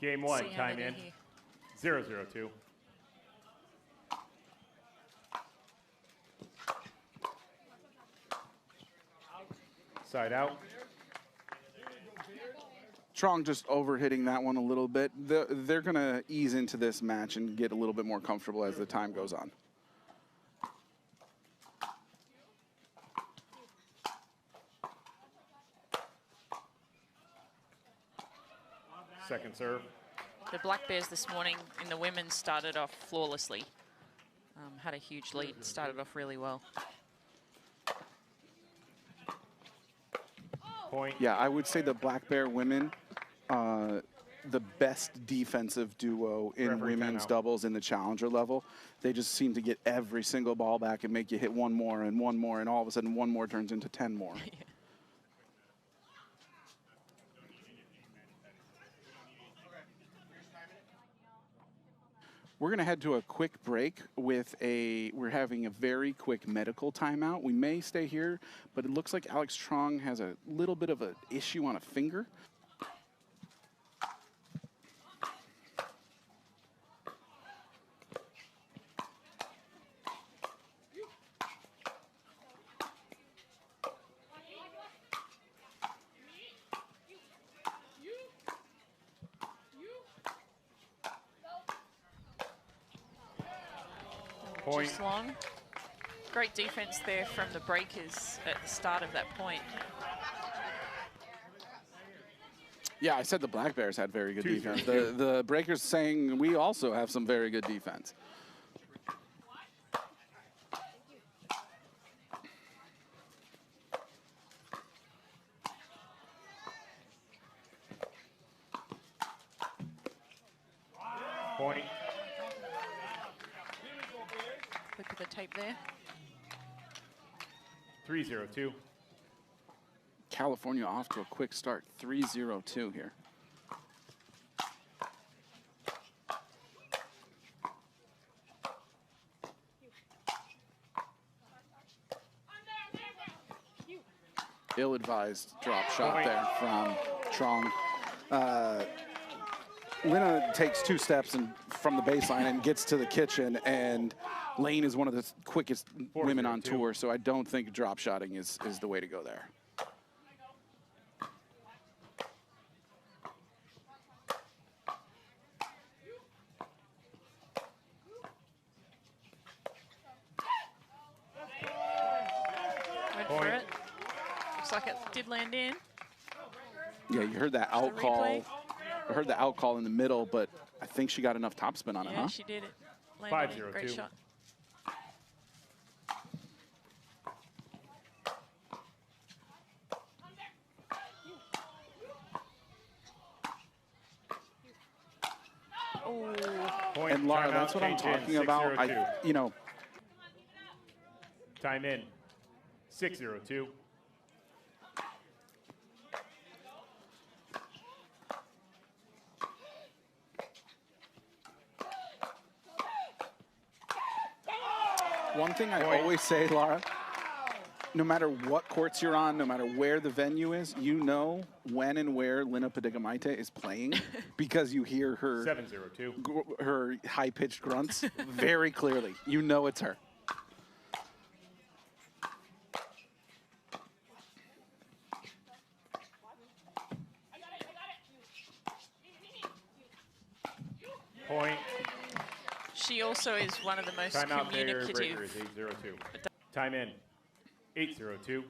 Game one, time in. 0-0-2. Side out. Truong just overhitting that one a little bit. They're going to ease into this match and get a little bit more comfortable as the time goes on. Second serve. The Black Bears this morning in the women's started off flawlessly. Had a huge lead, started off really well. Point. Yeah, I would say the Black Bear women, the best defensive duo in Referee women's timeout. doubles in the challenger level. They just seem to get every single ball back and make you hit one more, and all of a sudden one more turns into 10 more. Yeah. We're going to head to a quick break with we're having a very quick medical timeout. We may stay here, but it looks like Alix Truong has a little bit of an issue on a finger. Point. Just long. Great defense there from the Breakers at the start of that point. Yeah, I said the Black Bears had very good 2-0. defense. The Breakers saying we also have some very good defense. Point. Look at the tape there. 3-0-2. California off to a quick start, 3-0-2 here. Ill-advised drop shot there from Truong. Lina takes 2 steps from the baseline and gets to the kitchen, and Layne is one of the quickest women on tour, so I don't think drop shotting is the way to go there. Went for it. Looks like it did land in. Yeah, you heard that out call. I heard the out call in the middle, but I think she got enough topspin on it, Yeah, huh? she did it. Landed in. Great 5-0-2. shot. Oh, Point. And Laura, Timeout, that's what I'm change in, talking about. 6-0-2. Time in. 6-0-2. One thing I always say, Laura, no matter what courts you're on, no matter where the venue is, you know when and where Lina Padegimaite is playing because you hear her 7-0-2. her high-pitched grunts very clearly. You know it's her. Point. she also is one of the most Timeout. Darrian Breaker is communicative. 8-0-2. Time in. 8-0-2.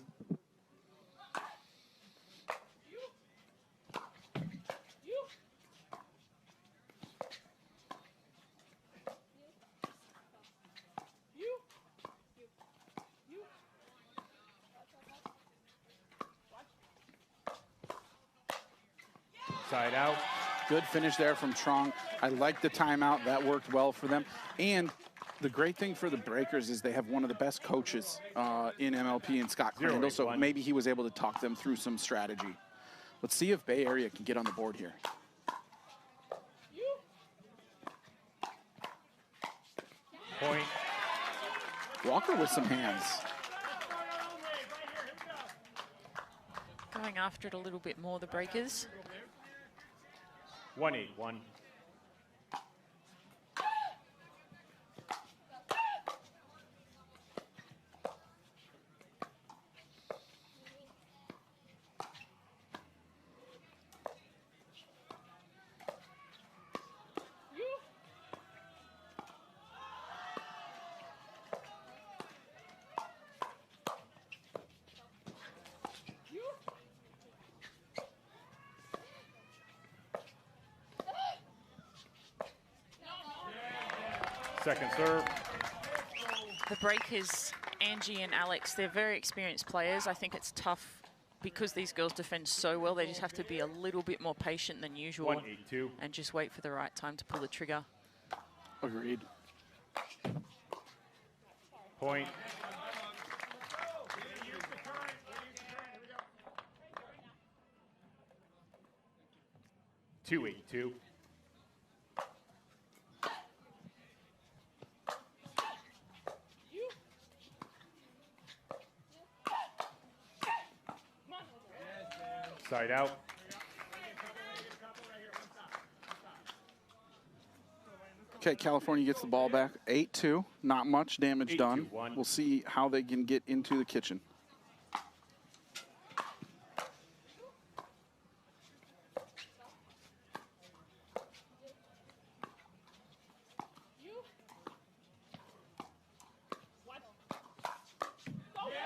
Side out. Good finish there from Truong. I like the timeout. That worked well for them. And the great thing for the Breakers is they have one of the best coaches in MLP in Scott Crandall, so 0-8-1. maybe he was able to talk them through some strategy. Let's see if Bay Area can get on the board here. Point. Walker with some hands. Going after it a little bit more, the Breakers. 1-8-1. Second serve. The breakers, Angie and Alix, they're very experienced players. I think it's tough because these girls defend so well. They just have to be a little bit more patient than usual 1-8-2. and just wait for the right time to pull the trigger. Agreed. Point. Two 8-2. Side out. Okay, California gets the ball back. 8-2. Not much damage done. 8-2-1. We'll see how they can get into the kitchen.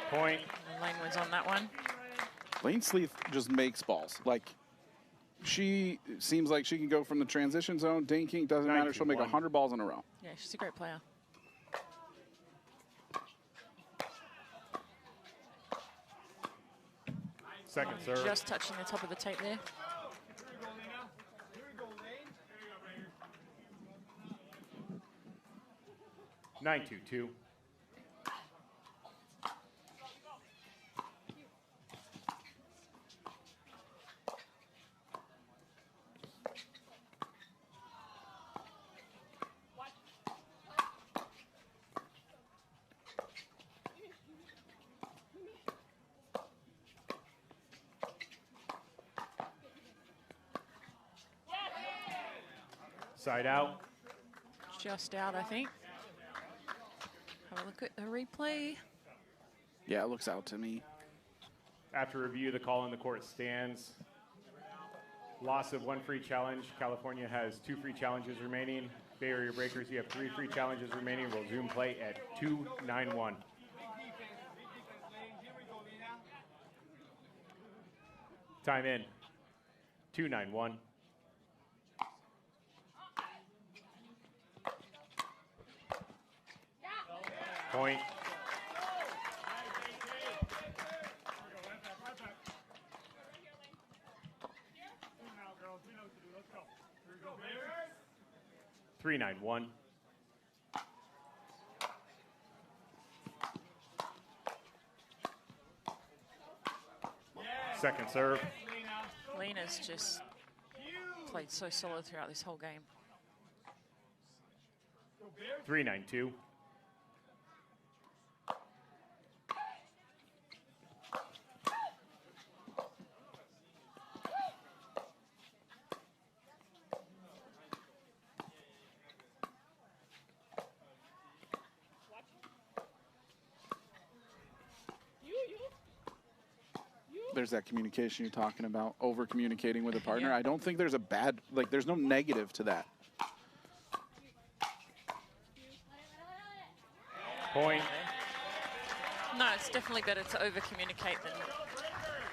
Point. And Layne was on that one. Layne Sleeth just makes balls. Like, she seems like she can go from the transition zone, dinking, doesn't matter. She'll make 9-2-1. 100 balls in a row. Yeah, she's a great player. Second serve. Just touching the top of the tape there. Nine 2-2. Side out. Just out, I think. Have a look at the replay. Yeah, it looks out to me. After review, the call in the court stands. Loss of one free challenge. California has 2 free challenges remaining. Bay Area Breakers, you have 3 free challenges remaining. We'll zoom play at 2-9-1. Time in. 2-9-1. Point. Three 9-1. Second serve. Lina's just played so solid throughout this whole game. 3-9-2. There's that communication you're talking about, over communicating with a partner. Yeah. I don't think there's a bad, like, there's no negative to that. Point. No, it's definitely better to over communicate than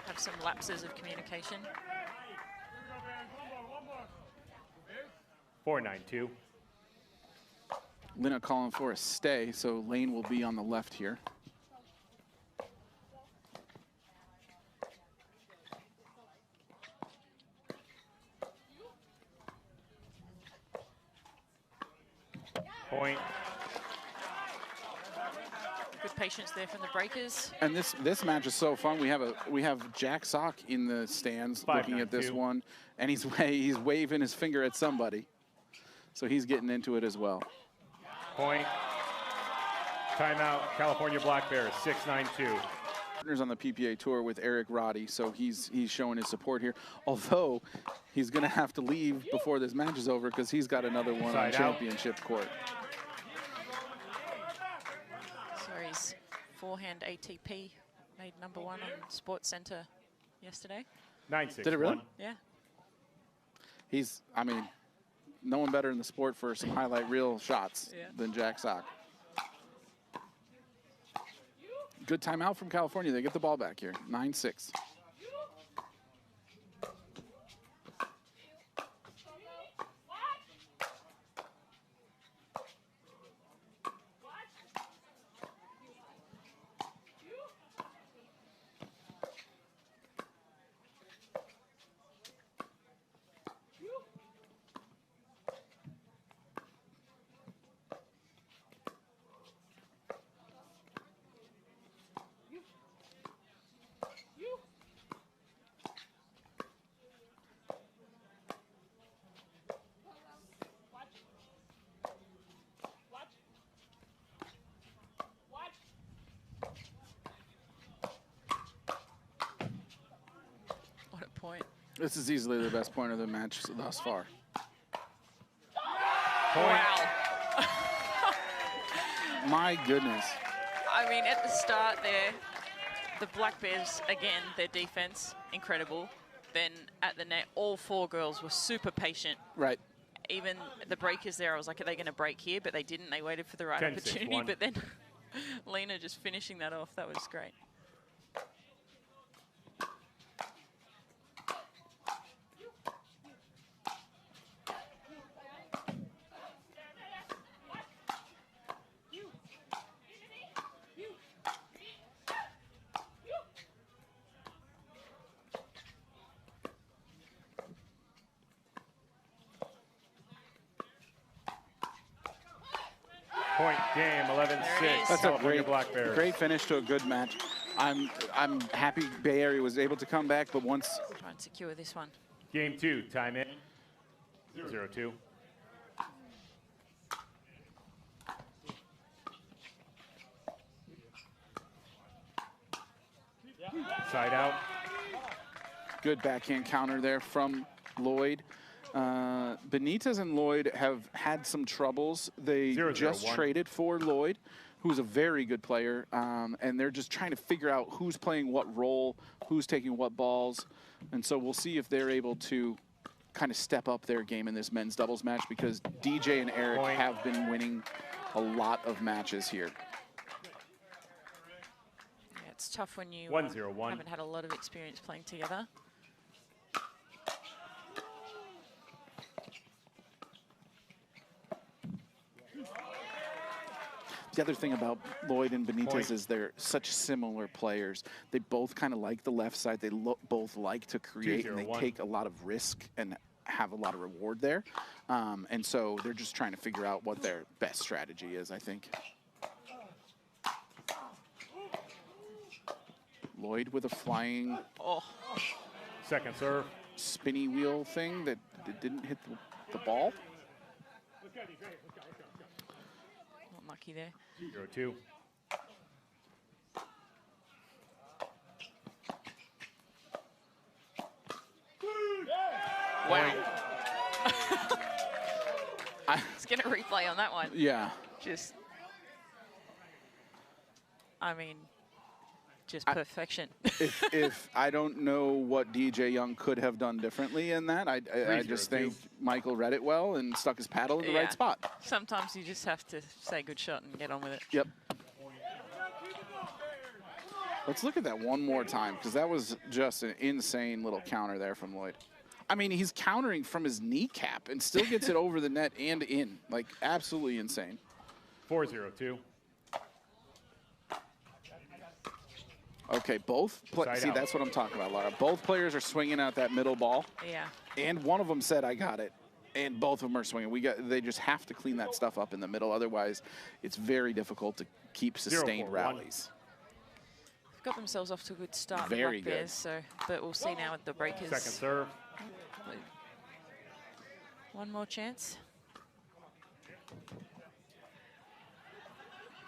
have some lapses of communication. 4-9-2. Lina calling for a stay, so Layne will be on the left here. Point. Good patience there from the breakers. And this match is so fun. We have Jack Sock in the stands looking at this one, and he's waving his finger at somebody, so he's getting into it as well. Point. Timeout. California Black Bears. 6-9-2. Partners on the PPA tour with Roddy, so he's showing his support here. Although he's going to have to leave before this match is over because he's got another one on championship court. So his forehand ATP made #1 on Sports Center yesterday. 9-6. Did it really? Yeah. He's, I mean, no one better in the sport for some highlight reel shots than Jack Sock. Good timeout from California. They get the ball back here. 9-6. This is easily the best point of the match thus far. Wow. My goodness. I mean, at the start there, the Black Bears, again, their defense, incredible. Then at the net, all 4 girls were super patient. Right. Even the breakers there, I was like, are they going to break here? But they didn't. They waited for the right opportunity. But then Lina just finishing that off, that was great. Point game, 11-6. That's a great finish to a good match. I'm happy Bay Area was able to come back, but once try and secure this one. Game 2, time in. 0-2. Side out. Good backhand counter there from Loyd. Benitez and Loyd have had some troubles. They just traded for Loyd, who's a very good player, and they're just trying to figure out who's playing what role, who's taking what balls, and so we'll see if they're able to kind of step up their game in this men's doubles match because DJ and Eric have been winning a lot of matches here. Yeah, it's tough when you 1-0-1. haven't had a lot of experience playing together. The other thing about Loyd and Benitez is they're such similar players. They both kind of like the left side. They both like to create, and they take a lot of risk and have a lot of reward there. And so they're just trying to figure out what their best strategy is, I think. Loyd with a flying second serve spinny wheel thing that didn't hit the ball. Not lucky there. 0-2. Wow. Let's get a replay on that one. Yeah. Just, I mean, just perfection. If I don't know what DJ Young could have done differently in that, I just think Michael read it well and stuck his paddle in the right spot. Sometimes you just have to say good shot and get on with it. Yep. Let's look at that one more time because that was just an insane little counter there from Loyd. I mean, he's countering from his kneecap and still gets it over the net and in. Like, absolutely insane. 4-0-2. Okay, see, that's what I'm talking about, Laura. Both players are swinging out that middle ball. Yeah. And one of them said, I got it. And both of them are swinging. They just have to clean that stuff up in the middle. Otherwise, it's very difficult to keep sustained rallies. They've got themselves off to a good start. Very good. Bears, but we'll see now with the breakers. Second serve. One more chance.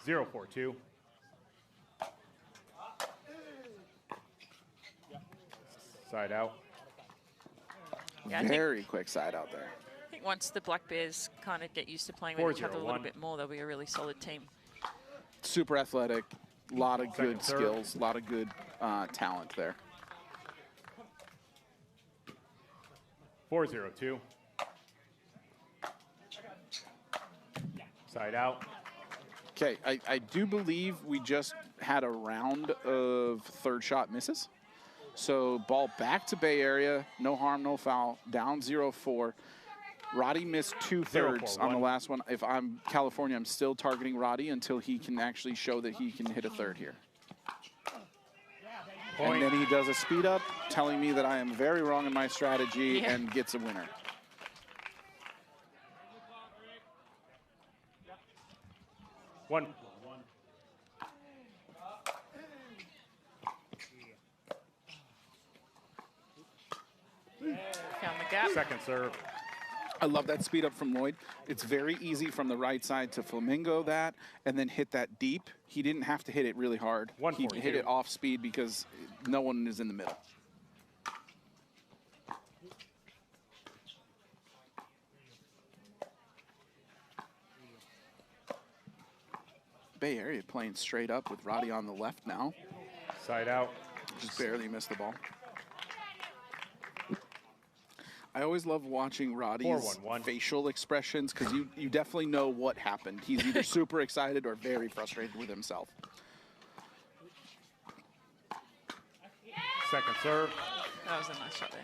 0-4-2. Side out. Yeah, Very quick side out there. I think once the Black Bears kind of get used to playing with each other a little 4-0-1. bit more, they'll be a really solid team. Super athletic, a lot of good serve. skills, a lot of good talent there. 4-0-2. Side out. Okay, I do believe we just had a round of third shot misses. So ball back to Bay Area, no harm, no foul, down 0-4. Roddy missed 2/3 on the last one. If I'm California, I'm still targeting Roddy until he can actually show that he can hit a third here. Point. And then he does a speed up, telling me that I am very wrong in my strategy and gets a winner. One. Found the gap. Second serve. I love that speed up from Loyd. It's very easy from the right side to flamingo that and then hit that deep. He didn't have to hit it really hard. He 142. hit it off speed because no one is in the middle. Bay Area playing straight up with Roddy on the left now. Side out. Just barely missed the ball. I always love watching Roddy's 4-1-1. facial expressions because you definitely know what happened. He's either super excited or very frustrated with himself. Second serve. That was a nice shot there.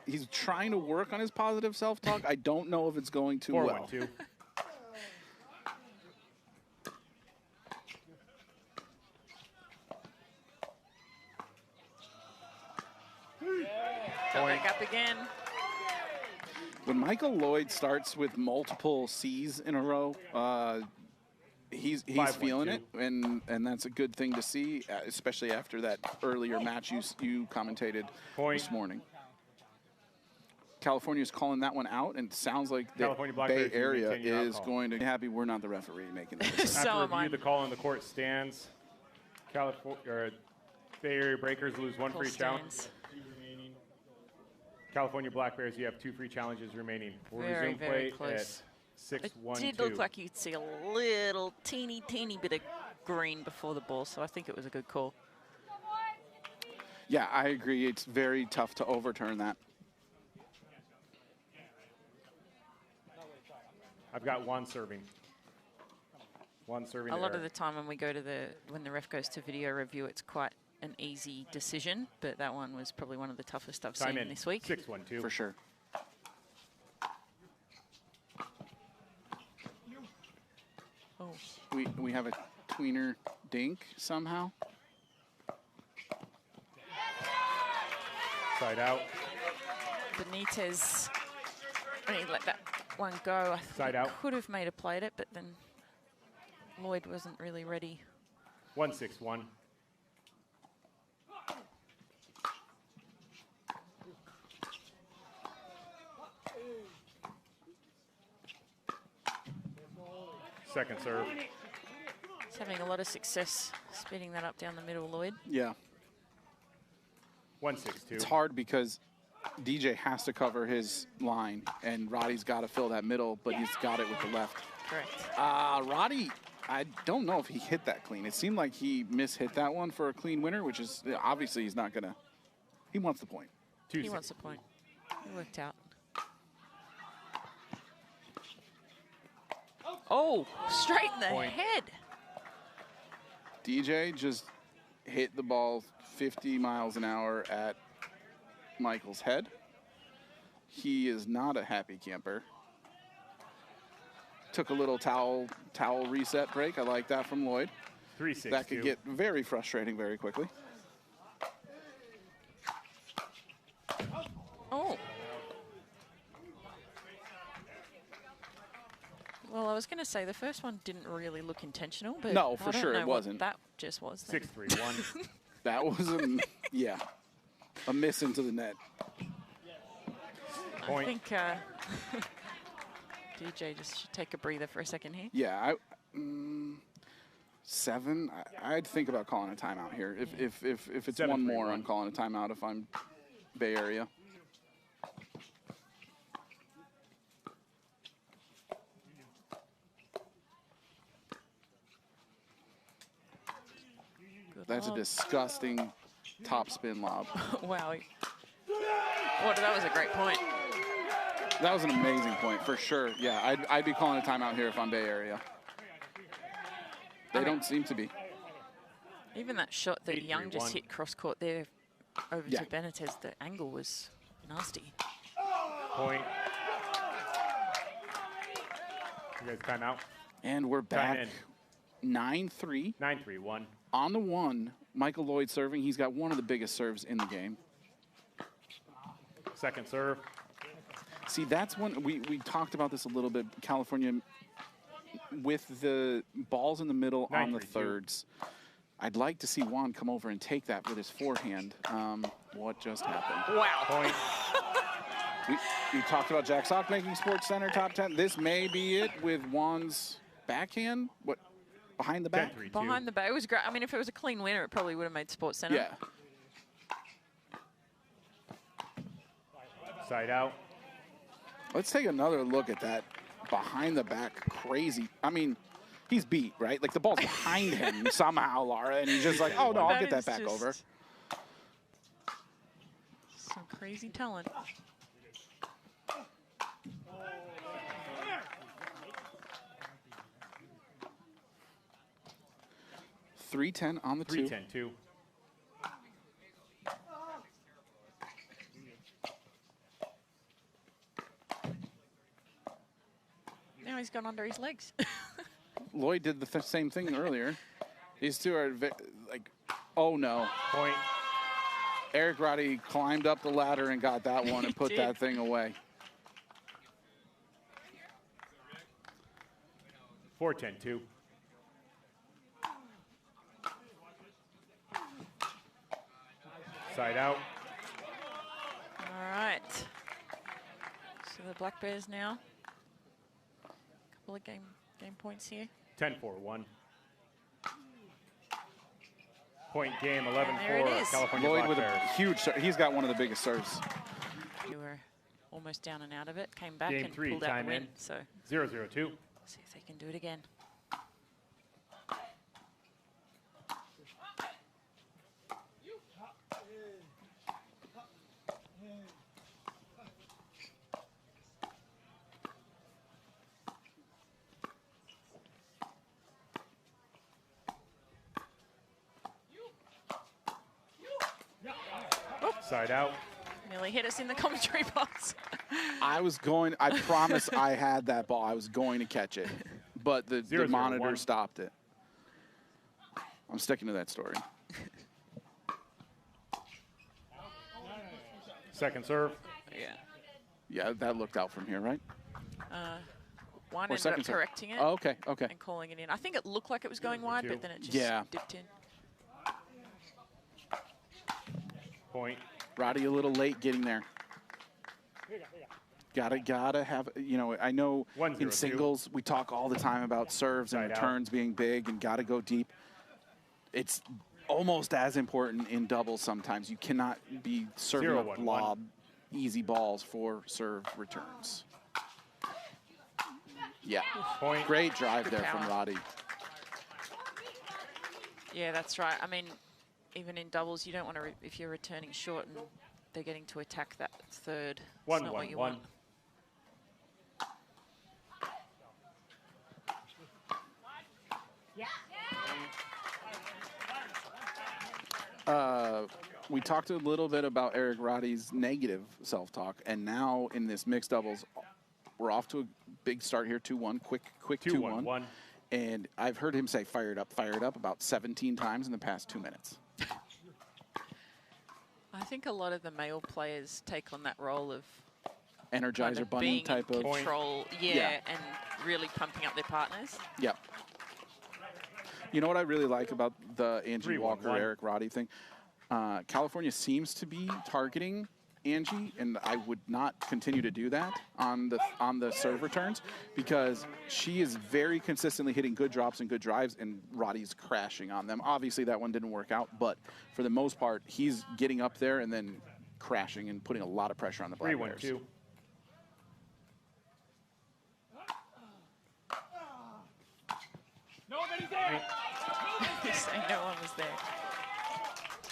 He's trying to work on his positive self-talk. I don't know if it's going too well. 4-1-2. Got that gap again. When Michael Loyd starts with multiple C's in a row, he's 5-1-2. feeling it, and that's a good thing to see, especially after that earlier match you commentated this morning. California's calling that one out, and it sounds like the Bay Area is going to be happy we're not the referee making the decision. So After am I. review, the call in the court stands. Bay Area Breakers lose one free challenge. California Black Bears, you have 2 free challenges remaining. We'll Very, resume very play close. at 6-1-2. It did look like you could see a little teeny bit of green before the ball, so I think it was a good call. Yeah, I agree. It's very tough to overturn that. I've got one serving. One serving. A lot of the time when we go to when the ref goes to video review, it's quite an easy decision, but that one was probably one of the toughest I've seen this week. 6-1-2. For sure. Oh. We have a tweener dink somehow. Side out. Benitez, when he let that one go, I Side think out. he could have made a play at it, but then Loyd wasn't really ready. 1-6-1. Second serve. He's having a lot of success speeding that up down the middle, Loyd. Yeah. 1-6-2. It's hard because DJ has to cover his line, and Roddy's got to fill that middle, but he's got it with the left. Correct. Roddy, I don't know if he hit that clean. It seemed like he mishit that one for a clean winner, which is obviously he's not going to. He wants the point. He wants a point. It worked out. Oh, straight in the head. DJ just hit the ball 50 miles an hour at Michael's head. He is not a happy camper. Took a little towel reset break. I like that from Loyd. 3-6-2. That could get very frustrating very quickly. Oh. Well, I was going to say the first one didn't really look intentional, but No, for I don't sure know it what wasn't. that just was. then. 6-3-1. That was a miss into the net. I Point. think DJ just should take a breather for a second here. Yeah, 7, I'd think about calling a timeout here. If it's 7-3, one more, I'm calling a timeout if I'm Bay Area. That's a disgusting top spin lob. Wow. Well, that was a great point. That was an amazing point, for sure. Yeah, I'd be calling a timeout here if I'm Bay Area. They don't seem to be. Even that shot that 8-3-1. Young just hit cross-court there over Yeah. to Benitez, the angle was nasty. Point. You guys time out. And we're Time back. in. 9-3. 9-3-1. On the 1, Michael Loyd serving. He's got one of the biggest serves in the game. Second serve. See, that's when we talked about this a little bit. California, with the balls in the middle on the 9-3-2. thirds. I'd like to see Juan come over and take that with his forehand. What just happened? Wow. Point. We talked about Jack Sock making Sports Center top 10. This may be it with Juan's backhand. What, behind the back? 10-3-2. Behind the back. It was great. I mean, if it was a clean winner, it probably would have made Sports Center. Yeah. Side out. Let's take another look at that behind the back crazy. I mean, he's beat, right? Like the ball's behind him somehow, Laura, and he's just like, oh no, I'll get that is back over. Some crazy talent. .310 on the 2. 3-10-2. Now he's gone under his legs. Loyd did the same thing earlier. These two are like, oh no. Point. Eric Roddy climbed up the ladder and got that one and put did. that thing away. 4-10-2. Side out. All right. So the Black Bears now. A couple of game points here. 10-4-1. Point game, 11-4. there it is. California Loyd Black with a Bears. huge serve. He's got one of the biggest serves. You were almost down and out of it. Came back Game and 3, pulled out time the win. in. So 0-0-2. see if they can do it again. Side out. Nearly hit us in the commentary box. I promise I had that ball. I was going to catch it, but the 0-0-1. monitor stopped it. I'm sticking to that story. Second serve. Yeah. Yeah, that looked out from here, right? One Or ended second up serve. correcting it Oh, okay, okay. and calling it in. I think it looked like it was going wide, but then it just Yeah. dipped in. Point. Roddy a little late getting there. Gotta have, you know, I know 1-0-2. in singles we talk all the time about serves and Side out. returns being big and gotta go deep. It's almost as important in doubles sometimes. You cannot be serving 0-1-1. up lob easy balls for serve returns. Yeah, Point. great drive Good there from power. Roddy. Yeah, that's right. I mean, even in doubles, you don't want to, if you're returning short and they're getting to attack that third. It's not what you 1-1-1. want. We talked a little bit about Eric Roddy's negative self-talk, and now in this mixed doubles, we're off to a big start here, 2-1, quick 2-1. 2-1-1. And I've heard him say fired up about 17 times in the past 2 minutes. I think a lot of the male players take on that role of kind Energizer of bunny being type in of. control, Yeah. and really pumping up their partners. Yep. You know what I really like about the Angie 3-1-1. Walker, Eric Roddy thing? California seems to be targeting Angie, and I would not continue to do that on the serve returns because she is very consistently hitting good drops and good drives, and Roddy's crashing on them. Obviously, that one didn't work out, but for the most part, he's getting up there and then crashing and putting a lot of pressure on the Black Bears. 3-1-2. Nobody's there. Saying no one was there.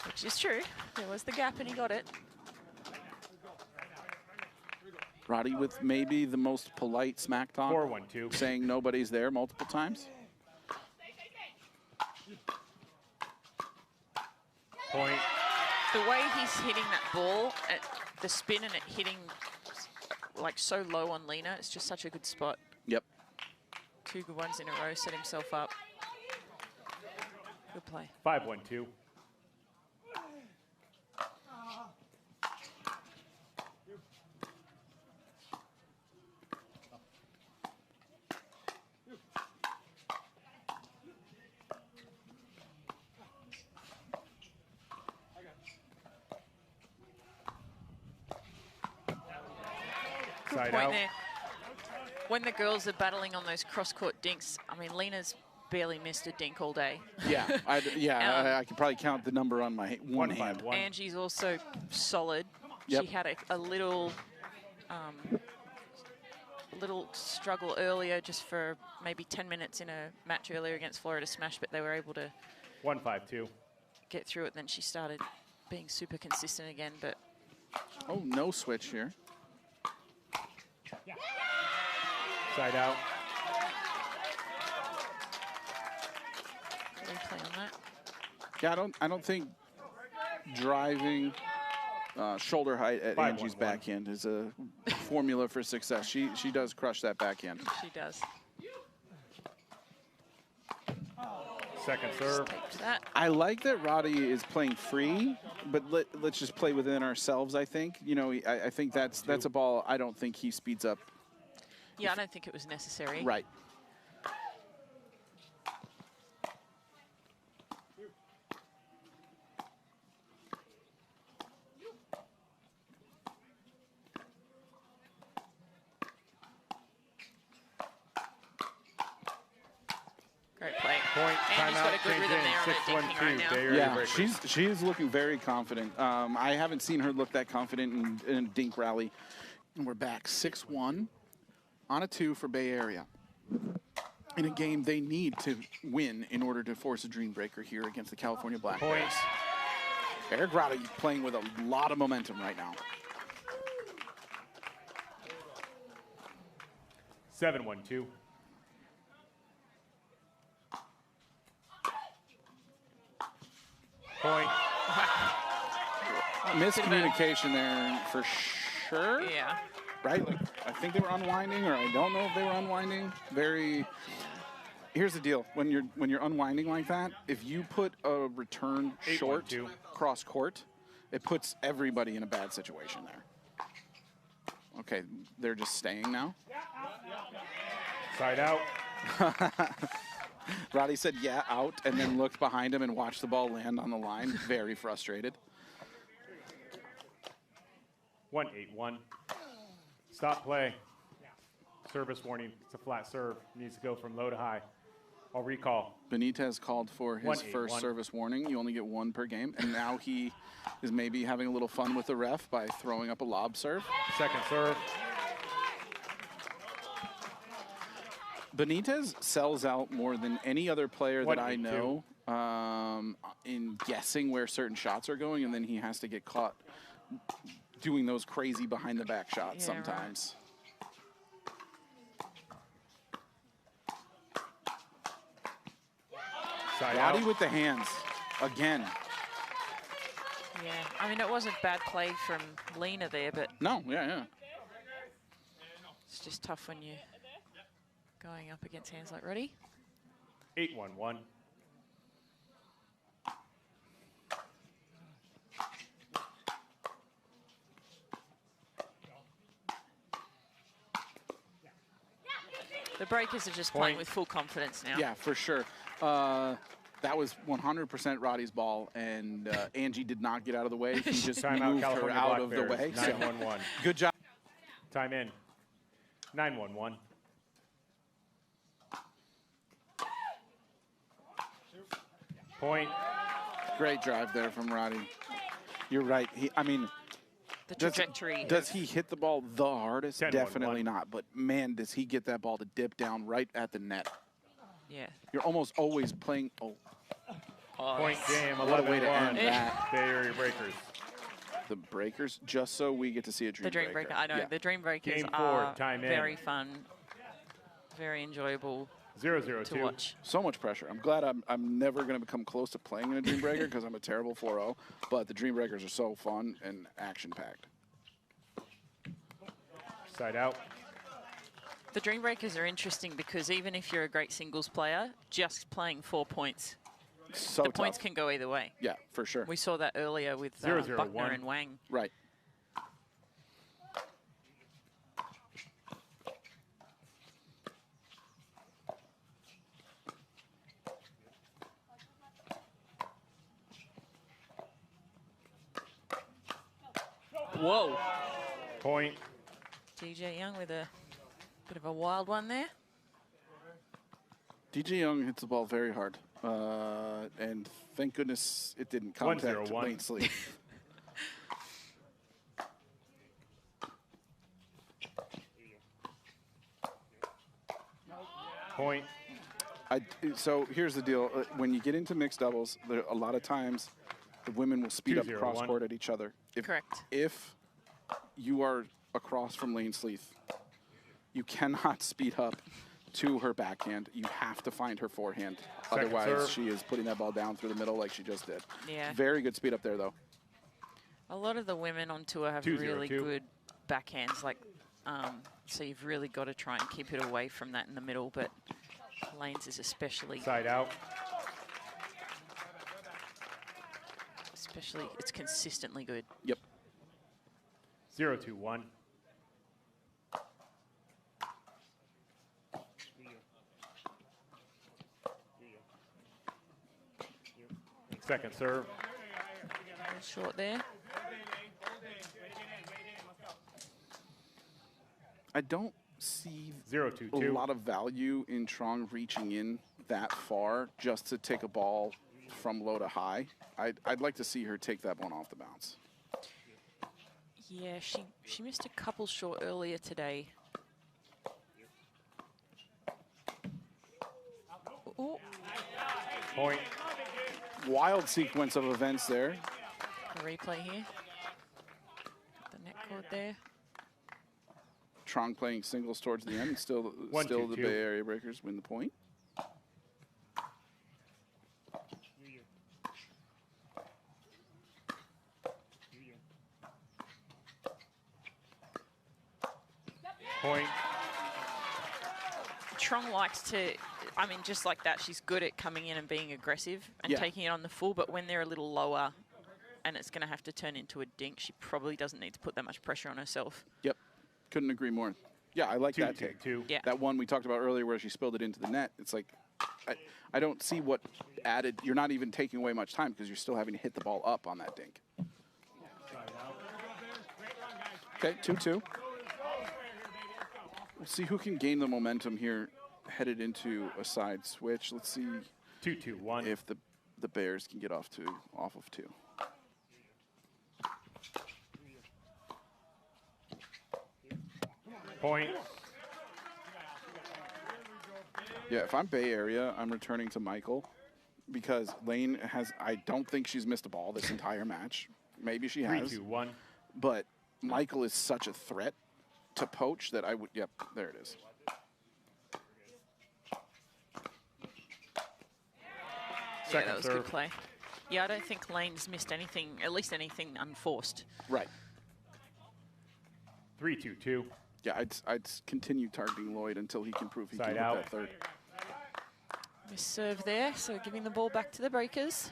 Which is true. There was the gap and he got it. Roddy with maybe the most polite smack talk. 4-1-2. Saying nobody's there multiple times. Point. The way he's hitting that ball, at the spin and it hitting like so low on Lina, it's just such a good spot. Yep. 2 good ones in a row, set himself up. Good play. 5-1-2. Side Point out. there. When the girls are battling on those cross-court dinks, I mean, Lina's barely missed a dink all day. Yeah, I could probably count the number on my one hand. 1-5-1. Angie's also solid. Yep. She had a little struggle earlier, just for maybe 10 minutes in a match earlier against Florida Smash, but they were able to 1-5-2. get through it. Then she started being super consistent again, but Oh, no switch here. Side out. replay on that. Yeah, I don't think driving shoulder height at 5-1-1. Angie's backhand is a formula for success. She does crush that backhand. She does. Second serve. Taped that. I like that Roddy is playing free, but let's just play within ourselves, I think. You know, I think that's a ball I don't think he speeds up. Yeah, I don't think it was necessary. Right. Great play. Point. Angie's got a Timeout. good Change rhythm in. there on that dinking right 6-1-2. now. Bay Area Yeah, Breakers. she is looking very confident. I haven't seen her look that confident in a dink rally. And we're back 6-1 on a 2 for Bay Area. In a game they need to win in order to force a Dreambreaker here against the California Black Point. Bears. Eric Roddy playing with a lot of momentum right now. 7-1-2. Point. Miscommunication there for sure. Yeah. Right? Like, I think they were unwinding, or I don't know if they were unwinding. Very. Here's the deal: when you're unwinding like that, if you put a return 8-1-2. short cross court, it puts everybody in a bad situation there. Okay, they're just staying now. Side out. Roddy said, "Yeah, out," and then looked behind him and watched the ball land on the line. Very frustrated. 1-8-1. Stop play. Service warning. It's a flat serve. Needs to go from low to high. I'll recall. Benitez called for his 1-8-1. first service warning. You only get one per game, and now he is maybe having a little fun with the ref by throwing up a lob serve. Second serve. Benitez sells out more than any other player that I 1-8-2. know in guessing where certain shots are going, and then he has to get caught doing those crazy behind the back shots Yeah, right. sometimes. Side Roddy out. with the hands again. Yeah. I mean, it wasn't bad play from Lina there, but No, yeah. it's just tough when you're going up against hands like Roddy. 8-1-1. The Breakers are just playing Point. with full confidence now. Yeah, for sure. That was 100% Roddy's ball, and Angie did not get out of the way. He just Timeout, moved her California out Black of the Bears, way. So 9-1-1. good job. Time in. 9-1-1. Point. Great drive there from Roddy. You're right. I mean, The trajectory. does he hit the ball the hardest? 10-1-1. Definitely not. But, man, does he get that ball to dip down right at the net. Yeah. You're almost always playing. Oh, Point game, what a way to 11-1. end that. Bay Area Breakers. The Breakers, just so we get to see a The Dreambreaker. Dreambreaker. I know. Yeah. The Dreambreakers Game 4, are time in. very fun, very enjoyable 0-0-2. to watch. So much pressure. I'm glad I'm never going to become close to playing in a Dreambreaker because I'm a terrible 4-0. But the Dreambreakers are so fun and action-packed. Side out. The Dreambreakers are interesting because even if you're a great singles player, just playing 4 points, So the tough. points can go either way. Yeah, for sure. We saw that earlier with 0-0-1. Buckner and Wang. Right. Whoa. Point. DJ Young with a bit of a wild one there. DJ Young hits the ball very hard. And thank goodness it didn't contact 1-0-1. Layne Sleeth. Point. So here's the deal. When you get into mixed doubles, there, a lot of times the women will speed up 2-0-1. cross court at each other. Correct. If you are across from Layne Sleeth, you cannot speed up to her backhand. You have to find her forehand. Second Otherwise, serve. she is putting that ball down through the middle like she just did. Yeah. Very good speed up there, though. A lot of the women on tour have 2-0-2. really good backhands, so you've really got to try and keep it away from that in the middle, but Layne's is especially, Side out. it's consistently good. Yep. 0-2-1. Second serve. Short there. I don't see 0-2-2. a lot of value in Truong reaching in that far just to take a ball from low to high. I'd like to see her take that one off the bounce. Yeah, she missed a couple short earlier today. Ooh, Point. Wild sequence of events there. a replay here. The net cord there. Truong playing singles towards the end. Still 1-2-2. the Bay Area Breakers win the point. Point. Truong likes to, I mean, just like that, she's good at coming in and being aggressive and Yeah. taking it on the full, but when they're a little lower and it's going to have to turn into a dink, she probably doesn't need to put that much pressure on herself. Yep. Couldn't agree more. Yeah, I like that take. 2-2-2. Yeah. That one we talked about earlier where she spilled it into the net. It's like, I don't see what added. You're not even taking away much time because you're still having to hit the ball up on that dink. Okay, 2-2. We'll see who can gain the momentum here headed into a side switch. Let's see 2-2-1. if the Bears can get off of 2. Point. Yeah, if I'm Bay Area, I'm returning to Michael because Layne has, I don't think she's missed a ball this entire match. Maybe she has. 3-2-1. But Michael is such a threat to poach that I would, yep, there it is. Yeah, Second that was serve. good play. Yeah, I don't think Layne's missed anything, at least anything unforced. Right. 3-2-2. Yeah, I'd continue targeting Loyd until he can prove he Side can hit out. that third. Miss serve there, so giving the ball back to the Breakers.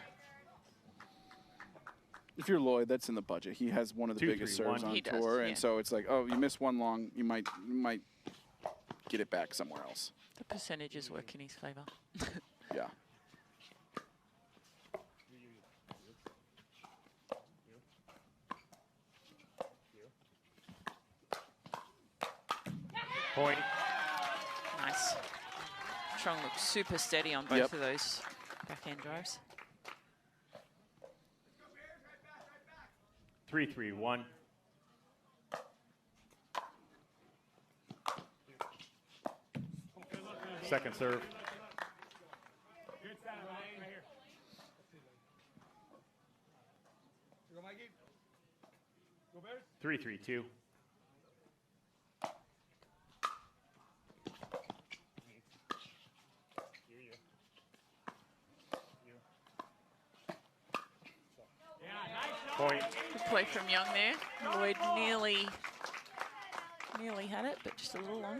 If you're Loyd, that's in the budget. He has one of the 2-3-1. biggest serves on He does, tour, yeah. and so it's like, oh, you miss one long, you might get it back somewhere else. The percentages work in his favour. Yeah. Point. Nice. Truong looks super steady on both of those backhand drives. 3-3-1. Second serve. 3-3-2. Point. Good play from Young there. Loyd nearly had it, but just a little long.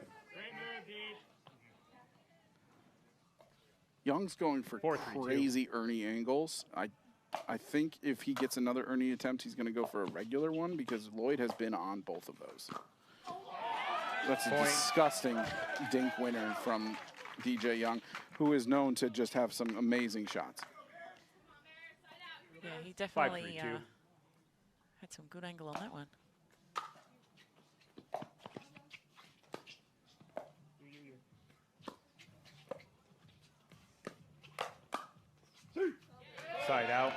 Young's going for 4-3-2. crazy Ernie angles. I think if he gets another Ernie attempt, he's going to go for a regular one because Loyd has been on both of those. That's a disgusting dink winner from DJ Young, who is known to just have some amazing shots. Yeah, he definitely had some good angle on that one. Side out.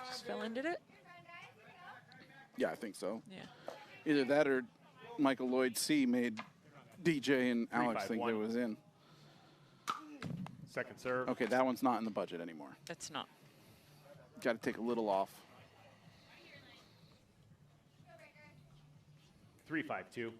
Just fell into it. Yeah, I think so. Yeah. Either that or Michael Loyd C made DJ and Alix think 3-5-1. it was in. Second serve. Okay, that one's not in the budget anymore. That's not. Got to take a little off. 3-5-2.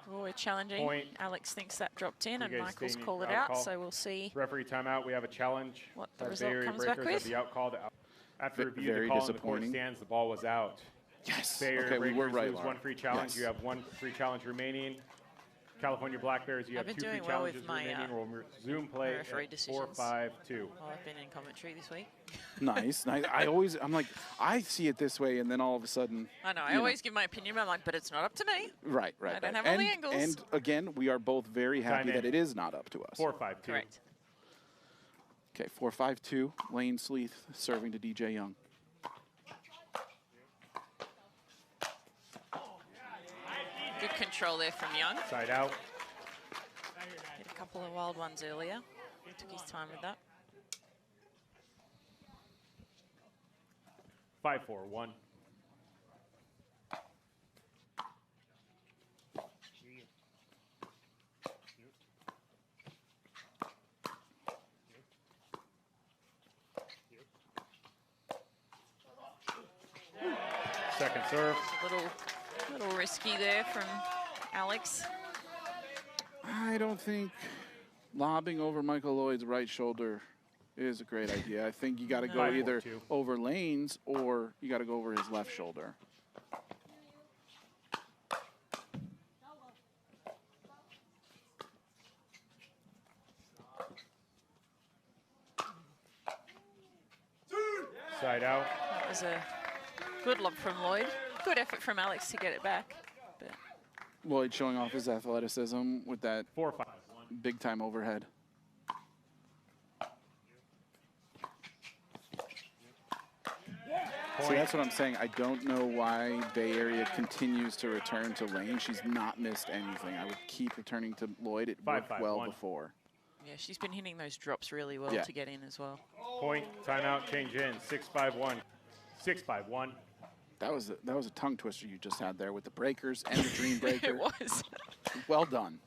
Oh, we're challenging. Point. Alix thinks that dropped in, You and guys Michael's think called it out out, call? so we'll see. Referee timeout. We have a challenge. What the That result Bay Area comes back Breakers with. have the out call to out. After review, Very the call in the court disappointing. stands. The ball was out. Yes. Bay Area Okay, we Breakers were right, lose Laura. one free challenge. Yes. You have one free challenge remaining. California Black Bears, you I've have been two free doing well with challenges my, remaining. We'll resume play referee at decisions. 4-5-2. Oh, I've been in commentary this week. Nice, nice. I'm like, I see it this way, and then all of a sudden. I know. I you know. always give my opinion, but I'm like, but it's not up to me. Right. I don't right. have all the angles. And again, we are both very happy Time in. that it is not up to us. 4-5-2. Correct. Okay, 4-5-2. Layne Sleeth serving to DJ Young. Good control there from Young. Side out. Hit a couple of wild ones earlier. He took his time with that. 5-4-1. Second serve. A little risky there from Alix. I don't think lobbing over Michael Loyd's right shoulder is a great idea. I think you got to go 5-4-2. either over Layne's or you got to go over his left shoulder. Side out. That was a good lob from Loyd. Good effort from Alix to get it back. But Loyd showing off his athleticism with that 4-5-1. big time overhead. See, that's what I'm saying. I don't know why Bay Area continues to return to Layne. She's not missed anything. I would keep returning to Loyd. It worked 5-5-1. well before. yeah, she's been hitting those drops really well Yeah. to get in as well. Point. Timeout. Change in. 6-5-1. 6-5-1. That was a tongue twister you just had there with the breakers and the Dreambreaker. It was. Well done.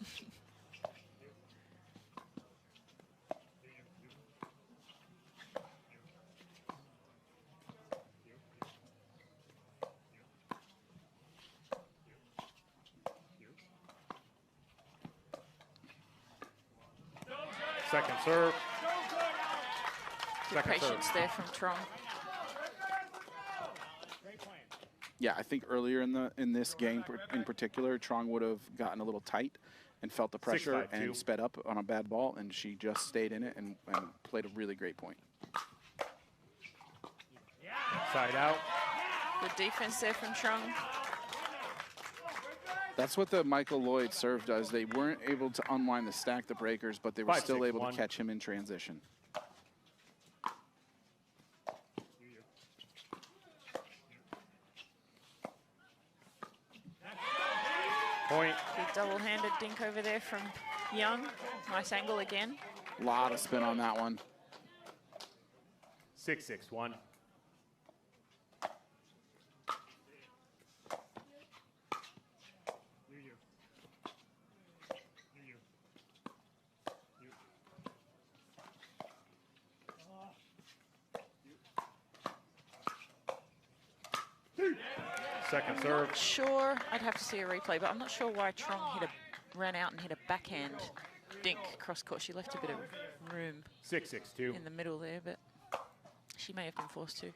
Second serve. Good Second serve. patience there from Truong. Yeah, I think earlier in this game in particular, Truong would have gotten a little tight and felt the pressure 6-5-2. and sped up on a bad ball, and she just stayed in it and played a really great point. Side out. Good defense there from Truong. That's what the Michael Loyd serve does. They weren't able to unwind the stack the breakers, but they were still able to catch him in transition. Point. Big double-handed dink over there from Young. Nice angle again. A lot of spin on that one. 6-6-1. Second serve. Sure, I'd have to see a replay, but I'm not sure why Truong ran out and hit a backhand dink cross court. She left a bit of room 6-6-2. in the middle there, but she may have been forced to.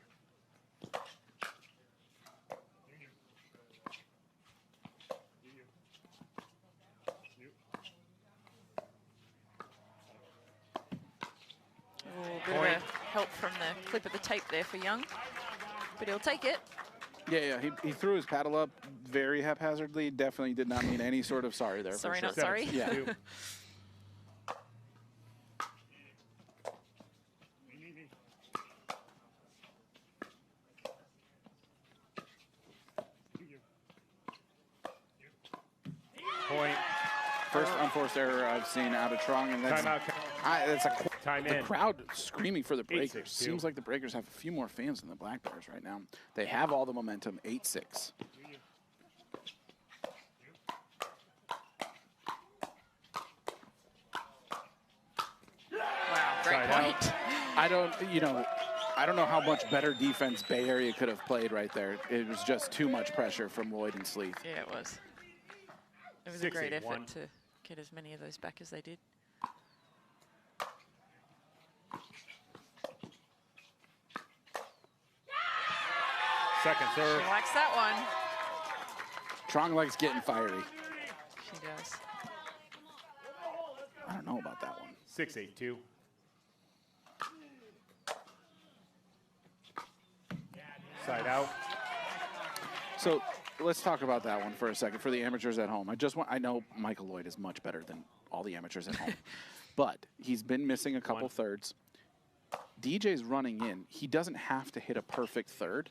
Oh, bit of a help from the clip of the tape there for Young, but he'll take it. Yeah, he threw his paddle up very haphazardly. Definitely did not mean any sort of sorry there. Sorry, for not sure. sorry. Yeah. Point. First unforced error I've seen out of Truong, and that's Timeout. that's Time the in. crowd screaming for the Breakers. 8-6-2. Seems like the Breakers have a few more fans than the Black Bears right now. They have all the momentum. 8-6. Wow, great Side point. I don't know how much better defense Bay Area could have played right there. It was just too much pressure from Loyd and Sleeth. Yeah, it was. It was a 6-8-1. great effort to get as many of those back as they did. Second serve. She likes that one. Truong likes getting fiery. She does. I don't know about that one. 6-8-2. Side out. So let's talk about that one for a second for the amateurs at home. I know Michael Loyd is much better than all the amateurs at home, but he's been missing a couple thirds. DJ's running in. He doesn't have to hit a perfect third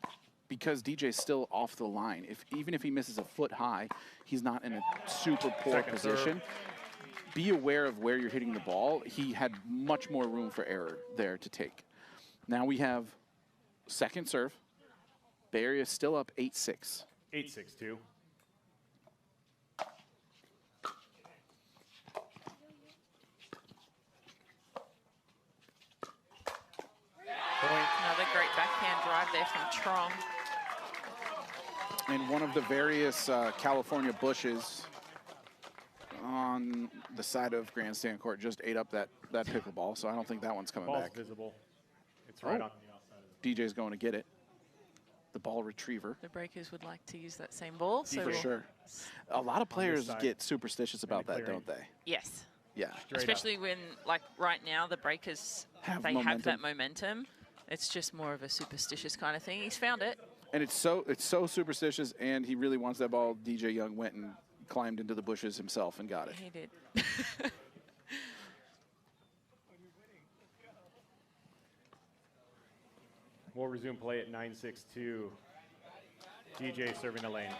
because DJ's still off the line. Even if he misses a foot high, he's not in a super poor Second position. serve. Be aware of where you're hitting the ball. He had much more room for error there to take. Now we have second serve. Bay Area still up 8-6. 8-6-2. Point. Another great backhand drive there from Truong. And one of the various California bushes on the side of Grandstand Court just ate up that pickleball, so I don't think that one's coming Ball's back. visible. It's right Oh. on the outside of it. DJ's going to get it. The ball retriever. The Breakers would like to use that same ball. So For we'll- sure. A lot of players side. get superstitious about that, clearing. don't they? Yes. Yeah. Straight Especially when, like right now, the Breakers, Have they have momentum. that momentum. It's just more of a superstitious kind of thing. He's found it. And it's so superstitious, and he really wants that ball. DJ Young went and climbed into the bushes himself and got it. He did. We'll resume play at 9-6-2. DJ serving the lane.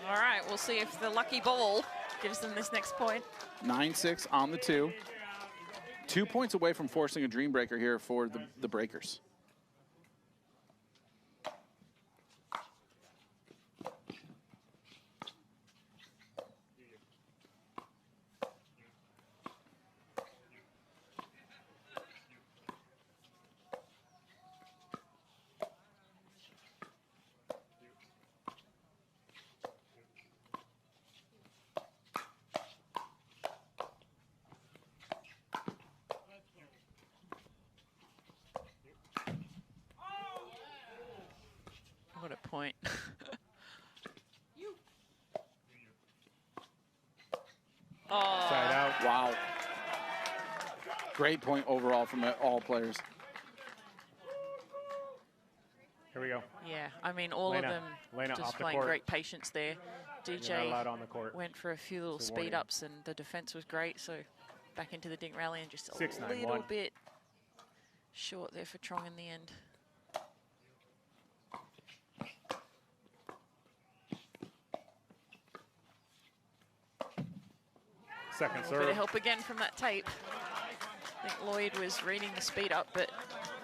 All right, we'll see if the lucky ball gives them this next point. 9-6 on the 2. 2 points away from forcing a Dreambreaker here for the Breakers. What a point. Oh, Side out. Wow. Great point overall from all players. Here we go. yeah. I mean, all Layne- of them Layne off the displaying court. great patience there. You're not DJ allowed on the court. went for a few little It's a speed warning. ups, and the defense was great. So back into the dink rally, and just a 6-9-1. little bit short there for Truong in the end. Second A little bit serve. of help again from that tape. I think Loyd was reading the speed up, but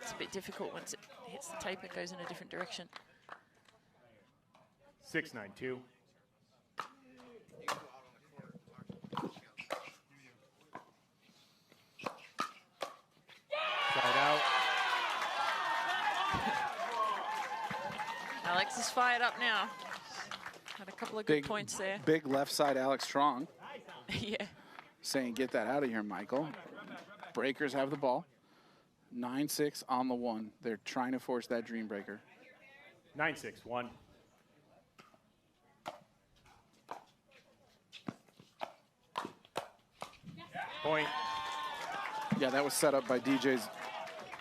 it's a bit difficult once it hits the tape. It goes in a different direction. 6-9-2. Side out. Alix is fired up now. Had a couple of good points there. Big left side Alix Truong Yeah. saying, get that out of here, Michael. Breakers have the ball. 9-6 on the one. They're trying to force that Dreambreaker. 9-6-1. Point. Yeah, that was set up by DJ's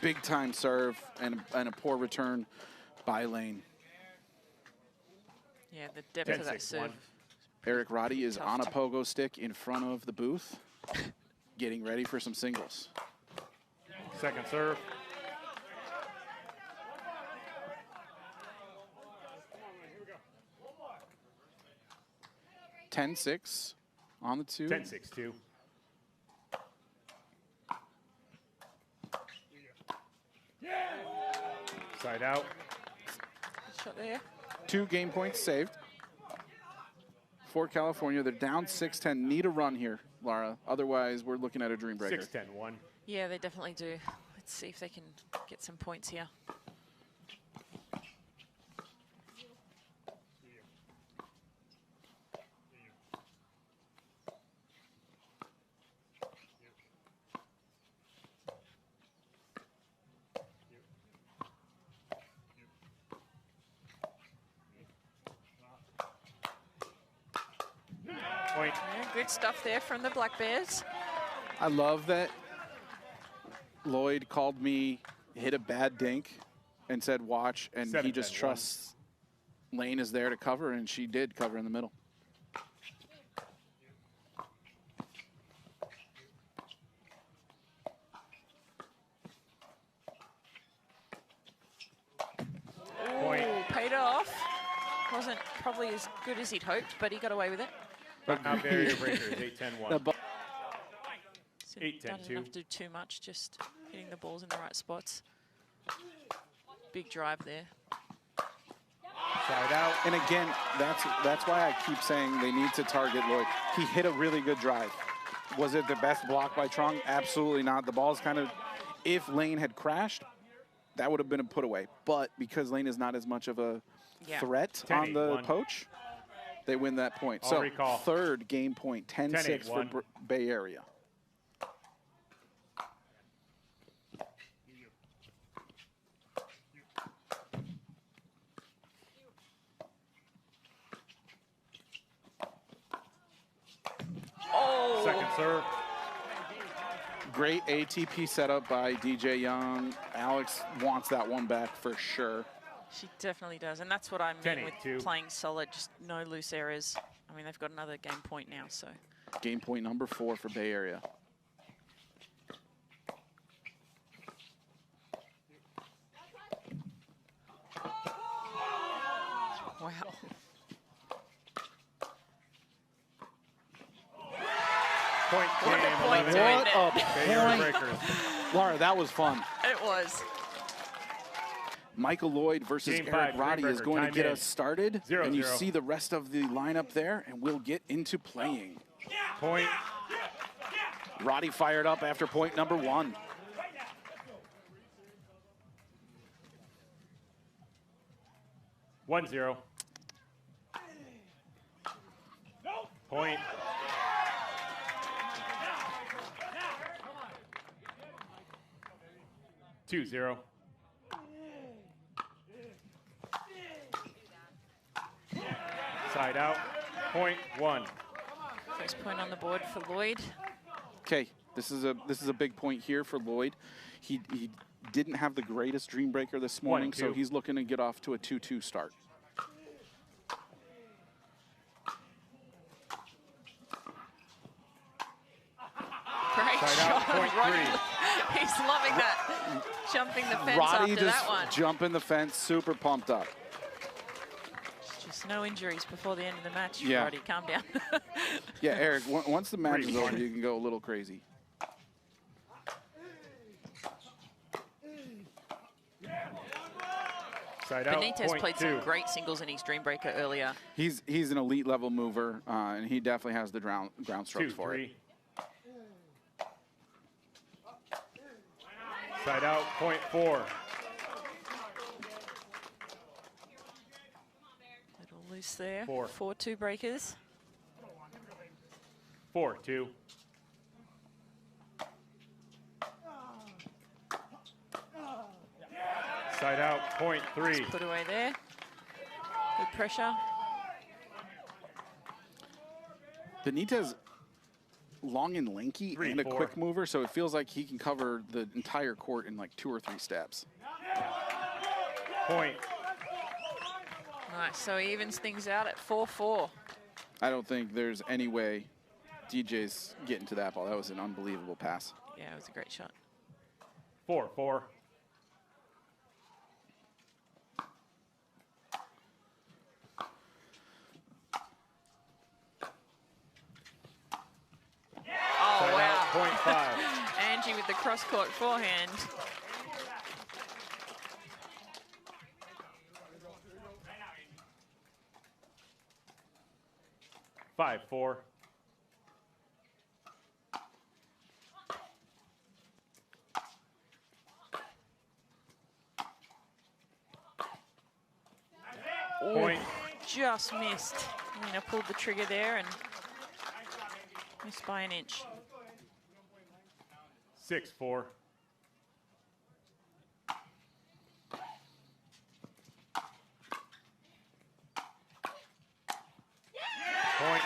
big time serve and a poor return by Layne. Yeah, the depth of that 10-6-1. serve. Eric Roddy is Tough on a to- pogo stick in front of the booth, getting ready for some singles. Second serve. – 10-6 on the two. 10-6-2. Side out. Shot there. 2 game points saved for California. They're down 6-10. Need a run here, Lara. Otherwise, we're looking at a Dreambreaker. 6-10-1. Yeah, they definitely do. Let's see if they can get some points here. Point. Yeah, good stuff there from the Black Bears. I love that Loyd called me, hit a bad dink, and said watch, and he just 7-10-1. trusts Layne is there to cover, and she did cover in the middle. Point. Ooh, paid off. Wasn't probably as good as he'd hoped, but he got away with it. Now barrier breakers. 8-10-1. The ball- So 8-10-2. Doesn't have to do too much, just hitting the balls in the right spots. Big drive there. Side out. And again, that's why I keep saying they need to target Loyd. He hit a really good drive. Was it the best block by Truong? Absolutely not. The ball's kind of, if Layne had crashed, that would have been a put away. But because Layne is not as much of a Yeah. threat on the 10-8-1. poach, they win that point. I'll So recall. third game point, 10-6 for 10-8-1. Bay Area. Oh, Second serve. Great ATP setup by DJ Young. Alix wants that one back for sure. she definitely does. And that's what I mean with 10-8-2. playing solid, just no loose errors. I mean, they've got another game point now, so. Game point number 4 for Bay Area. Wow. Point What a game. point 11. to end What it. a Barrier point. breakers. Laura, that was fun. It was. Michael Loyd versus Game Eric 5, Roddy is Dreambreaker, going to time get in. us started. 0-0. And you see the rest of the lineup there, and we'll get into playing. Point. Roddy fired up after point number 1. One zero. Point. Two zero. Side out. Point 1. First point on the board for Loyd. Okay, this is a big point here for Loyd. He didn't have the greatest Dreambreaker this morning, so 1-2. he's looking to get off to a 2-2 start. Great Side out, shot. point Roddy, three. he's loving that. Jumping the fence Roddy after just that one. jumping the fence, super pumped up. Just no injuries before the end of the match. Yeah. Roddy, calm down. Yeah, Eric, once the match is 3-1. over, you can go a little crazy. Side out, Benitez point played two. some great singles in his Dreambreaker earlier. He's an elite level mover, and he definitely has the ground strokes for it. 2-3. Side out, point four. Little loose there. 4. 4-2 breakers. 4-2. Side out, point three. Put away there. Good pressure. Benitez, long and lanky 3-4. and a quick mover, so it feels like he can cover the entire court in like 2 or 3 steps. Point. Nice, so he evens things out at 4-4. I don't think there's any way DJ's getting to that ball. That was an unbelievable pass. Yeah, it was a great shot. 4-4. Oh, Side wow. out, point five. Angie with the cross-court forehand. Five, 4. Point. Just missed. Lina pulled the trigger there and missed by an inch. 6-4. Point.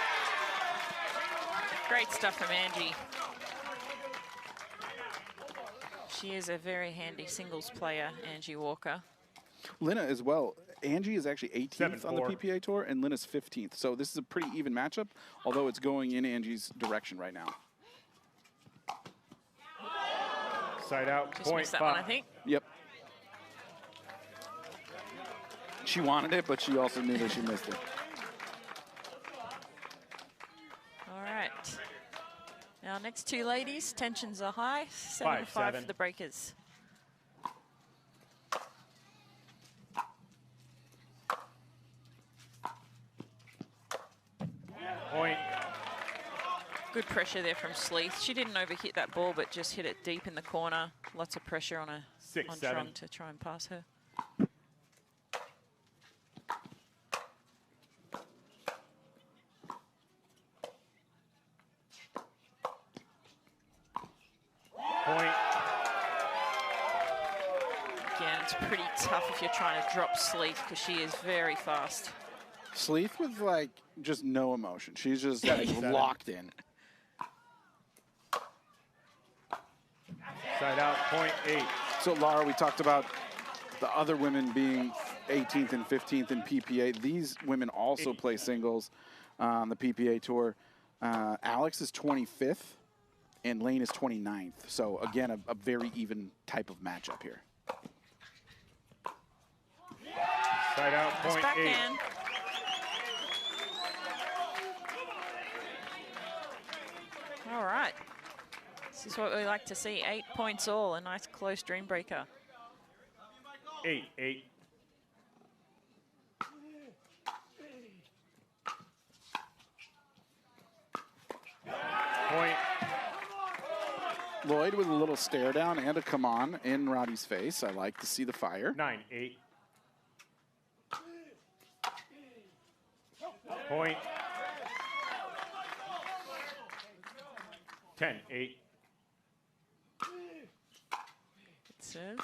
Great stuff from Angie. She is a very handy singles player, Angie Walker. Lina as well. Angie is actually 18th on the 7-4. PPA Tour, and Lina's 15th. So this is a pretty even matchup, although it's going in Angie's direction right now. Side out, Just point missed that 5. one, I think. Yep. She wanted it, but she also knew that she missed it. All right. Now, next two ladies, tensions are high. 7-5 5-7. for the breakers. Point. Good pressure there from Sleeth. She didn't overhit that ball, but just hit it deep in the corner. Lots of pressure on her 6-7. on Truong to try and pass her. Point. Again, it's pretty tough if you're trying to drop Sleeth because she is very fast. Sleeth with like just no emotion. She's just like, 7. locked in. Side out, point 8. So Laura, we talked about the other women being 18th and 15th in PPA. These women also play singles on the PPA Tour. Alix is 25th and Layne is 29th. So again, a very even type of matchup here. Side out, Nice point 8. backhand. All right. This is what we like to see. 8 points all. A nice close Dreambreaker. 8-8. Point. Loyd with a little stare down and a come on in Roddy's face. I like to see the fire. 9-8. Point. 10-8. Serve.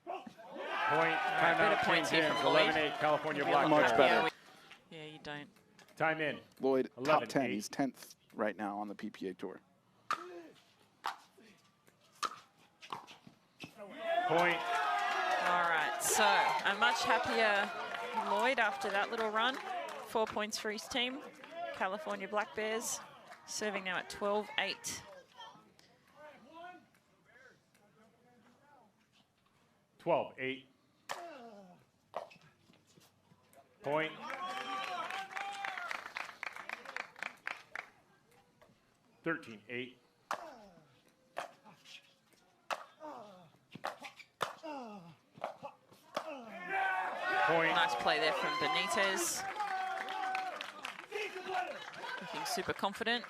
Point. better Timeout, points change here hands. from Loyd. 11-8. California Maybe a block. little Much bit. better. Yeah, you don't. Time in. Loyd, top 10. 11-8. He's 10th right now on the PPA Tour. Point. All right, so a much happier Loyd after that little run. 4 points for his team. California Black Bears serving now at 12-8. 12-8. Point. $13-8. Point. Nice play there from Benitez. Looking super confident.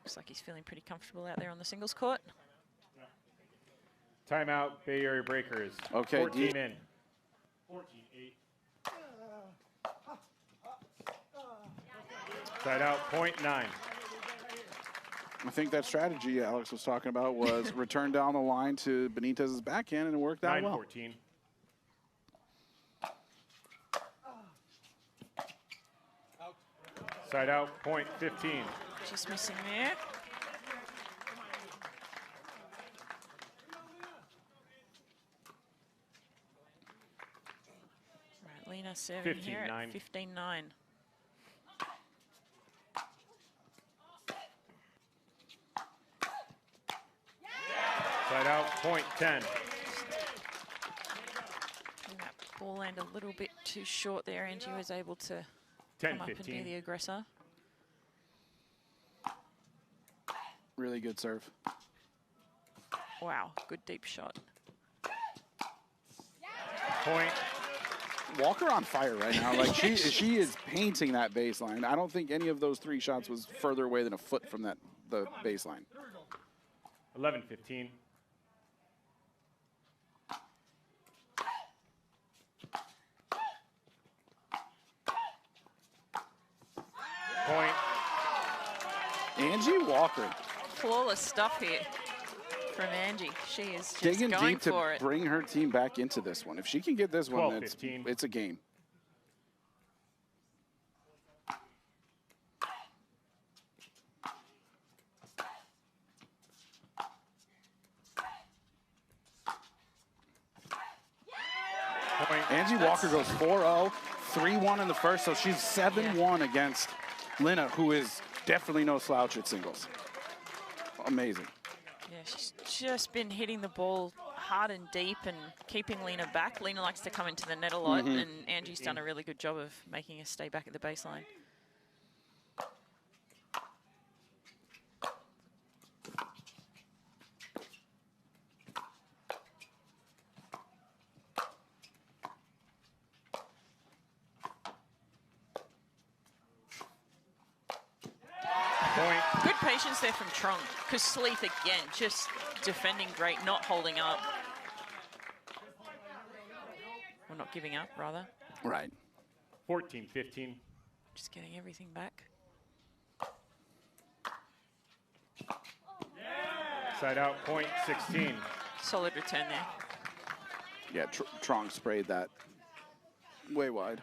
Looks like he's feeling pretty comfortable out there on the singles court. Timeout, Bay Area Breakers. Okay, 14 in. 14-8. Side out, point 9. I think that strategy Alex was talking about was return down the line to Benitez's backhand, and it worked out well. 9-14. Side out, point 15. Just missing there. Right, Lina serving here at 15-9. Side out, point 10. That ball land a little bit too short there. Angie was able to come up and be the aggressor. Really good serve. Wow, good deep shot. Point. Walker on fire right now. Like she is painting that baseline. I don't think any of those 3 shots was further away than a foot from the baseline. 11-15. Point. Angie Walker. Flawless stuff here from Angie. She is just Digging going deep to for it. bring her team back into this one. If she can get this one, it's a game. Point. Angie Walker goes 4-0, 3-1 in the first, so she's 7-1 against Lina, who is definitely no slouch at singles. Amazing. Yeah, she's just been hitting the ball hard and deep and keeping Lina back. Lina likes to come into the net a lot, and Angie's done a really good job of making her stay back at the baseline. Point. Good patience there from Truong, because Sleeth again, just defending great, not holding up. Or not giving up, rather. Right. 14-15. Just getting everything back. Side out, point 16. Solid return there. Yeah, Truong sprayed that way wide.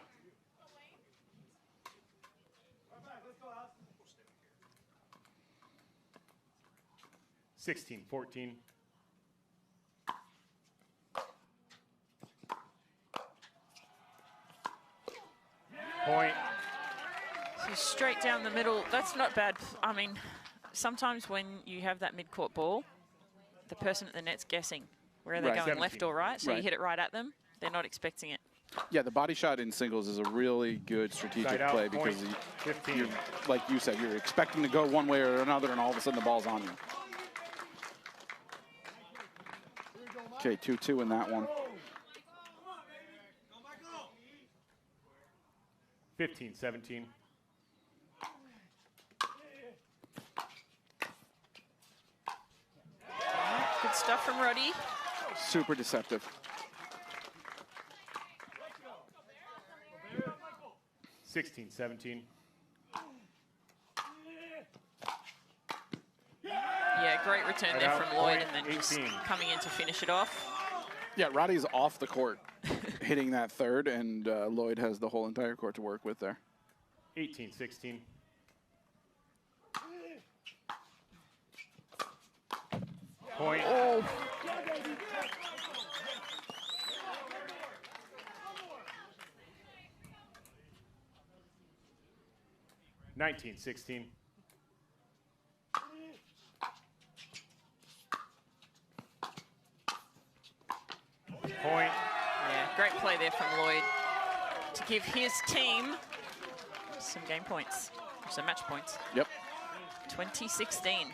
16-14. Point. So straight down the middle, that's not bad. I mean, sometimes when you have that mid-court ball, the person at the net's guessing where they're going, 17. left or right, so you hit it right at them. They're not expecting it. Yeah, the body shot in singles is a really good strategic play because, like you said, you're expecting to go one way or another, and all of a sudden the ball's on you. Okay, 2-2 in that one. 15-17. Good stuff from Roddy. Super deceptive. 16-17. Yeah, great return there from Loyd, and then just coming in to finish it off. Yeah, Roddy's off the court hitting that third, and Loyd has the whole entire court to work with there. 18-16. Point. Oh. $19-16. from Loyd to give his team some game points, some match points. Yep. 2016.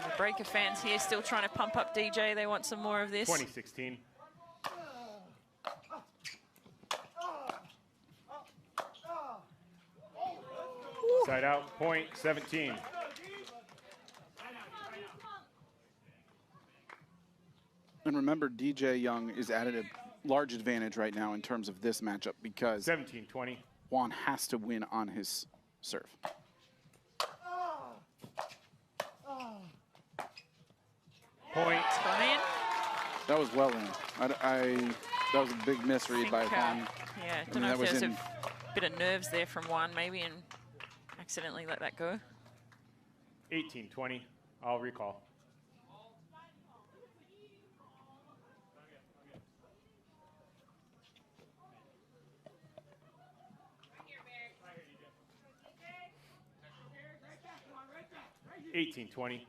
The Breaker fans here still trying to pump up DJ. They want some more of this. 2016. Side out, point 17. And remember, DJ Young is at a large advantage right now in terms of this matchup because 17-20. Juan has to win on his serve. Point. Gone in. That was well in. That was a big misread by Juan. Yeah, don't know if there's a bit of nerves there from Juan maybe and accidentally let that go. 18-20. I'll recall. $18-20.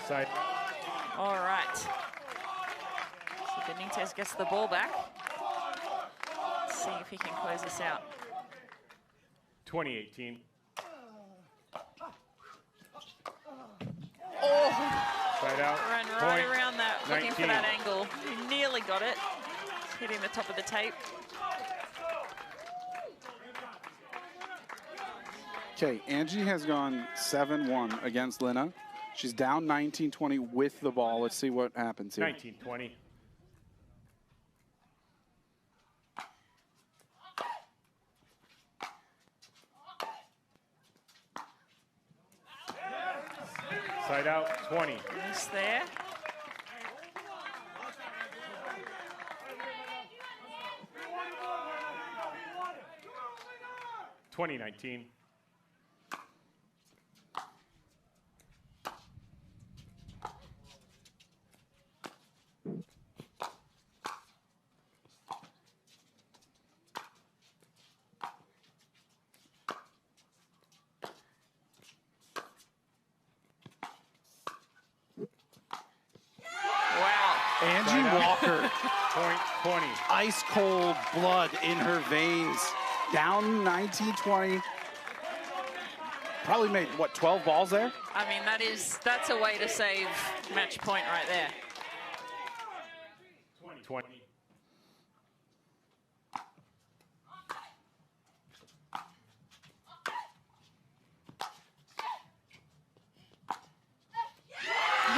Side. All right. So Benitez gets the ball back. Let's see if he can close this out. 2018. Oh! Side out. Ran right point. around that, 19. looking for that angle. He nearly got it. Hitting the top of the tape. Okay, Angie has gone 7-1 against Lina. She's down 19-20 with the ball. Let's see what happens here. 19-20. Side out, 20. Miss there. $20-19. Angie Walker, point 20. ice cold blood in her veins. Down 19-20. Probably made, what, 12 balls there? I mean, that's a way to save match point right there. 20.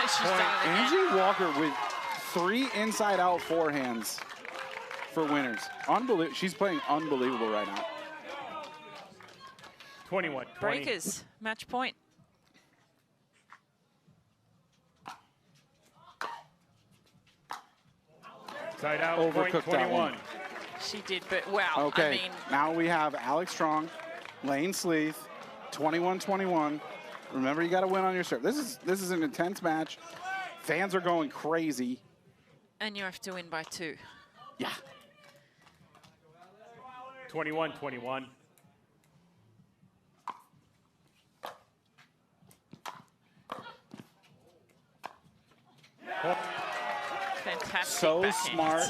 She's done it again. Angie Walker with 3 inside-out forehands for winners. Unbelievable. She's playing unbelievable right now. 21. Breakers, match point. Side out, Overcooked point that 21. one. She did, but wow. Okay, I mean, now we have Alix Truong, Layne Sleeth, 21-21. Remember, you got to win on your serve. This is an intense match. Fans are going crazy. and you have to win by 2. Yeah. 21-21. Fantastic. So backhand. smart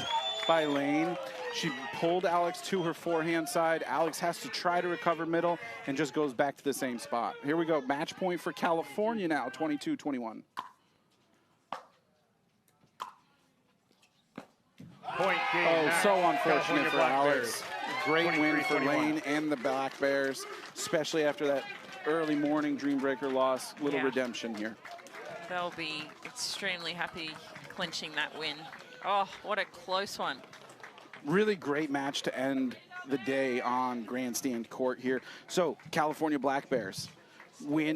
by Layne. She pulled Alix to her forehand side. Alix has to try to recover middle and just goes back to the same spot. Here we go. Match point for California now, 22-21. Point game. Oh, so unfortunate California for Black Alix. Bears. Great win for 23-21. Layne and the Black Bears, especially after that early morning Dreambreaker loss. Little Yeah. redemption here. They'll be extremely happy clinching that win. Oh, what a close one. Really great match to end the day on grandstand court here. So, California Black Bears win.